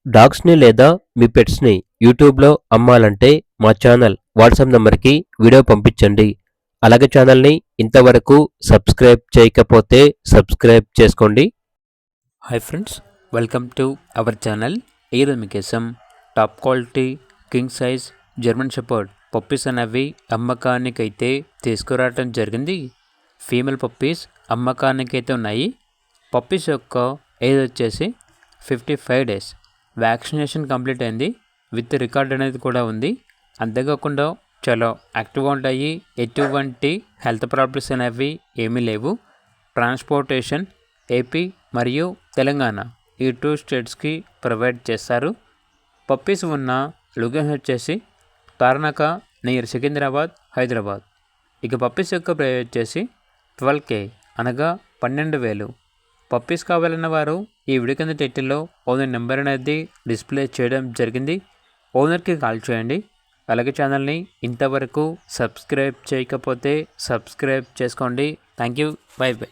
డాగ్స్‌ని లేదా మీ పెట్స్‌ని యూట్యూబ్‌లో అమ్మాలంటే మా ఛానల్ వాట్సాప్ నంబర్‌కి వీడియో పంపించండి. అలాగే ఛానల్‌ని ఇంతవరకు సబ్స్క్రైబ్ చేయకపోతే సబ్స్క్రైబ్ చేసుకోండి. Hi friends, welcome to our channel. ఈరోజు మీకోసం top quality king size German shepherd puppies అనేవి అమ్మకానికైతే తీసుకురావడం జరిగింది. ఫీమేల్ పప్పీస్ అమ్మకానికైతే ఉన్నాయి. పప్పీస్ యొక్క ఏజ్ వచ్చేసి 55 డేస్. వ్యాక్సినేషన్ కంప్లీట్ అయింది. విత్ రికార్డ్ అనేది కూడా ఉంది. అంతేకాకుండా చాలా యాక్టివ్గా ఉంటాయి. ఎటువంటి హెల్త్ ప్రాబ్లమ్స్ అనేవి ఏమీ లేవు. ట్రాన్స్పోర్టేషన్ ఏపీ మరియు తెలంగాణ ఈ 2 స్టేట్స్కి ప్రొవైడ్ చేస్తారు. పప్పీస్ ఉన్న లొకేషన్ వచ్చేసి తార్నాక నియర్ సికింద్రాబాద్, హైదరాబాద్. ఇక పప్పీస్ యొక్క ప్రైస్ వచ్చేసి 12K అనగా 12,000. పప్పీస్ కావాలన్న వారు ఈ వీడియో కింద టైటిల్లో ఓనర్ నెంబర్ అనేది డిస్ప్లే చేయడం జరిగింది. ఓనర్కి కాల్ చేయండి. అలాగే ఛానల్ని ఇంతవరకు సబ్స్క్రైబ్ చేయకపోతే సబ్స్క్రైబ్ చేసుకోండి. Thank you. By by.